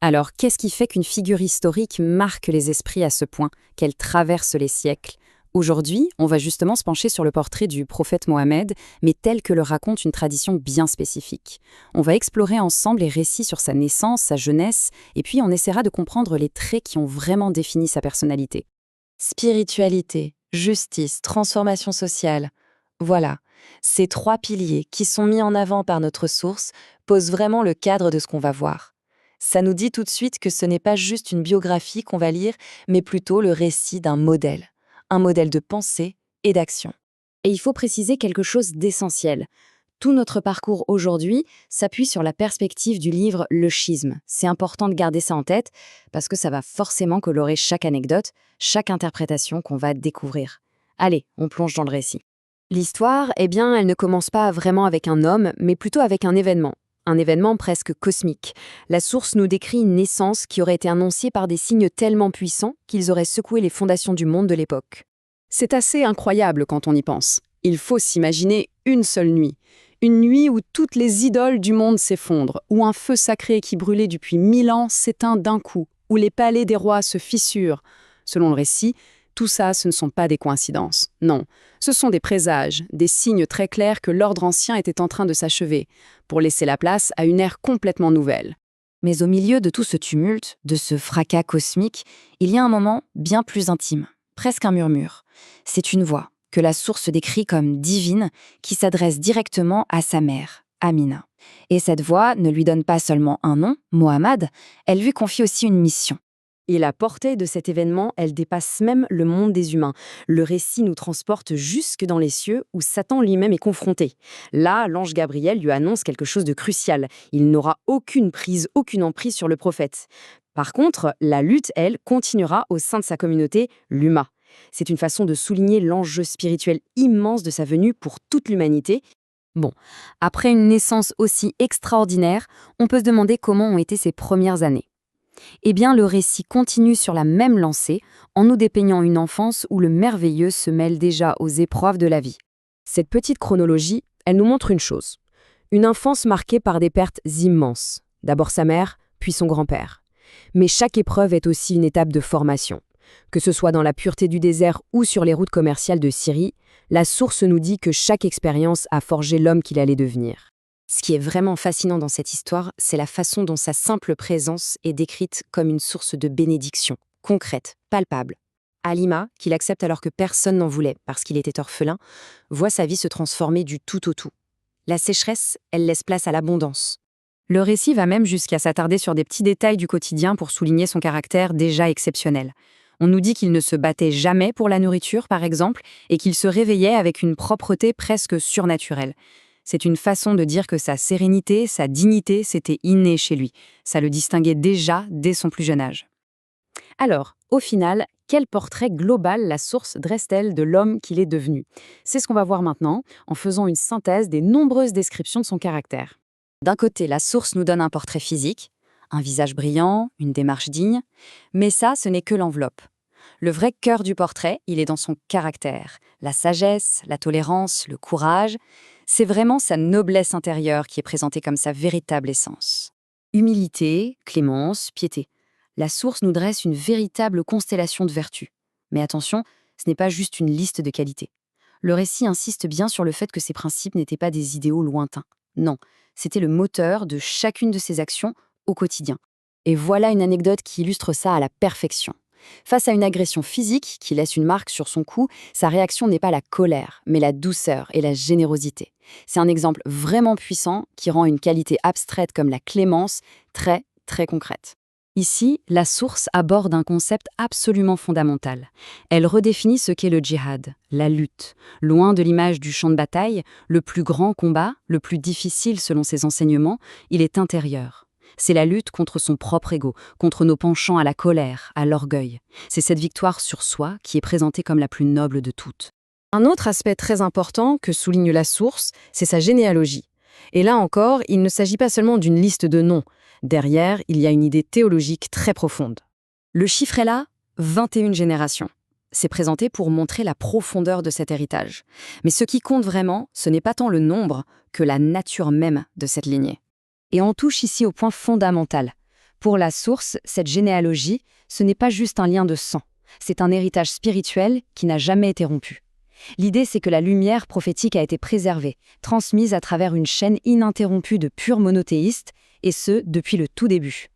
Alors, qu'est-ce qui fait qu'une figure historique marque les esprits à ce point, qu'elle traverse les siècles? Aujourd'hui, on va justement se pencher sur le portrait du prophète Mohammed, mais tel que le raconte une tradition bien spécifique. On va explorer ensemble les récits sur sa naissance, sa jeunesse, et puis on essaiera de comprendre les traits qui ont vraiment défini sa personnalité. Spiritualité, justice, transformation sociale. Voilà, ces trois piliers qui sont mis en avant par notre source posent vraiment le cadre de ce qu'on va voir. Ça nous dit tout de suite que ce n'est pas juste une biographie qu'on va lire, mais plutôt le récit d'un modèle. Un modèle de pensée et d'action. Et il faut préciser quelque chose d'essentiel. Tout notre parcours aujourd'hui s'appuie sur la perspective du livre Le Schisme. C'est important de garder ça en tête parce que ça va forcément colorer chaque anecdote, chaque interprétation qu'on va découvrir. Allez, on plonge dans le récit. L'histoire, eh bien, elle ne commence pas vraiment avec un homme, mais plutôt avec un événement. Un événement presque cosmique. La source nous décrit une naissance qui aurait été annoncée par des signes tellement puissants qu'ils auraient secoué les fondations du monde de l'époque. C'est assez incroyable quand on y pense. Il faut s'imaginer une seule nuit. Une nuit où toutes les idoles du monde s'effondrent, où un feu sacré qui brûlait depuis 1000 ans s'éteint d'un coup, où les palais des rois se fissurent. Selon le récit, tout ça, ce ne sont pas des coïncidences. Non, ce sont des présages, des signes très clairs que l'ordre ancien était en train de s'achever, pour laisser la place à une ère complètement nouvelle. Mais au milieu de tout ce tumulte, de ce fracas cosmique, il y a un moment bien plus intime, presque un murmure. C'est une voix que la source décrit comme divine qui s'adresse directement à sa mère, Amina. Et cette voix ne lui donne pas seulement un nom, Mohammed, elle lui confie aussi une mission. Et la portée de cet événement, elle dépasse même le monde des humains. Le récit nous transporte jusque dans les cieux où Satan lui-même est confronté. Là, l'ange Gabriel lui annonce quelque chose de crucial. Il n'aura aucune prise, aucune emprise sur le prophète. Par contre, la lutte, elle, continuera au sein de sa communauté, l'Umma. C'est une façon de souligner l'enjeu spirituel immense de sa venue pour toute l'humanité. Bon, après une naissance aussi extraordinaire, on peut se demander comment ont été ses premières années. Eh bien, le récit continue sur la même lancée, en nous dépeignant une enfance où le merveilleux se mêle déjà aux épreuves de la vie. Cette petite chronologie, elle nous montre une chose. Une enfance marquée par des pertes immenses. D'abord sa mère, puis son grand-père. Mais chaque épreuve est aussi une étape de formation. Que ce soit dans la pureté du désert ou sur les routes commerciales de Syrie, la source nous dit que chaque expérience a forgé l'homme qu'il allait devenir. Ce qui est vraiment fascinant dans cette histoire, c'est la façon dont sa simple présence est décrite comme une source de bénédiction, concrète, palpable. Halima, qu'il accepte alors que personne n'en voulait parce qu'il était orphelin, voit sa vie se transformer du tout au tout. La sécheresse, elle laisse place à l'abondance. Le récit va même jusqu'à s'attarder sur des petits détails du quotidien pour souligner son caractère déjà exceptionnel. On nous dit qu'il ne se battait jamais pour la nourriture, par exemple, et qu'il se réveillait avec une propreté presque surnaturelle. C'est une façon de dire que sa sérénité, sa dignité, c'était inné chez lui. Ça le distinguait déjà dès son plus jeune âge. Alors, au final, quel portrait global la source dresse-t-elle de l'homme qu'il est devenu? C'est ce qu'on va voir maintenant, en faisant une synthèse des nombreuses descriptions de son caractère. D'un côté, la source nous donne un portrait physique, un visage brillant, une démarche digne, mais ça, ce n'est que l'enveloppe. Le vrai cœur du portrait, il est dans son caractère, la sagesse, la tolérance, le courage. C'est vraiment sa noblesse intérieure qui est présentée comme sa véritable essence. Humilité, clémence, piété. La source nous dresse une véritable constellation de vertus. Mais attention, ce n'est pas juste une liste de qualités. Le récit insiste bien sur le fait que ces principes n'étaient pas des idéaux lointains. Non, c'était le moteur de chacune de ses actions au quotidien. Et voilà une anecdote qui illustre ça à la perfection. Face à une agression physique qui laisse une marque sur son cou, sa réaction n'est pas la colère, mais la douceur et la générosité. C'est un exemple vraiment puissant qui rend une qualité abstraite comme la clémence très, très concrète. Ici, la source aborde un concept absolument fondamental. Elle redéfinit ce qu'est le djihad, la lutte. Loin de l'image du champ de bataille, le plus grand combat, le plus difficile selon ses enseignements, il est intérieur. C'est la lutte contre son propre ego, contre nos penchants à la colère, à l'orgueil. C'est cette victoire sur soi qui est présentée comme la plus noble de toutes. Un autre aspect très important que souligne la source, c'est sa généalogie. Et là encore, il ne s'agit pas seulement d'une liste de noms. Derrière, il y a une idée théologique très profonde. Le chiffre est là, 21 générations. C'est présenté pour montrer la profondeur de cet héritage. Mais ce qui compte vraiment, ce n'est pas tant le nombre que la nature même de cette lignée. Et on touche ici au point fondamental. Pour la source, cette généalogie, ce n'est pas juste un lien de sang, c'est un héritage spirituel qui n'a jamais été rompu. L'idée, c'est que la lumière prophétique a été préservée, transmise à travers une chaîne ininterrompue de purs monothéistes, et ce, depuis le tout début.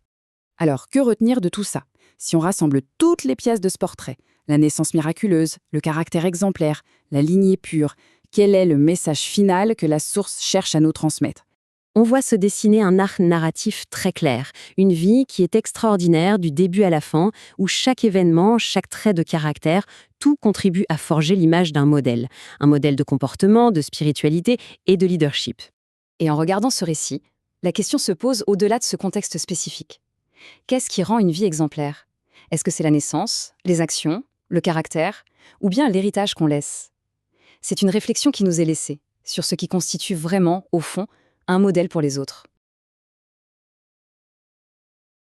Alors, que retenir de tout ça? Si on rassemble toutes les pièces de ce portrait, la naissance miraculeuse, le caractère exemplaire, la lignée pure, quel est le message final que la source cherche à nous transmettre? On voit se dessiner un arc narratif très clair, une vie qui est extraordinaire du début à la fin, où chaque événement, chaque trait de caractère, tout contribue à forger l'image d'un modèle. Un modèle de comportement, de spiritualité et de leadership. Et en regardant ce récit, la question se pose au-delà de ce contexte spécifique. Qu'est-ce qui rend une vie exemplaire? Est-ce que c'est la naissance, les actions, le caractère, ou bien l'héritage qu'on laisse? C'est une réflexion qui nous est laissée sur ce qui constitue vraiment, au fond, un modèle pour les autres.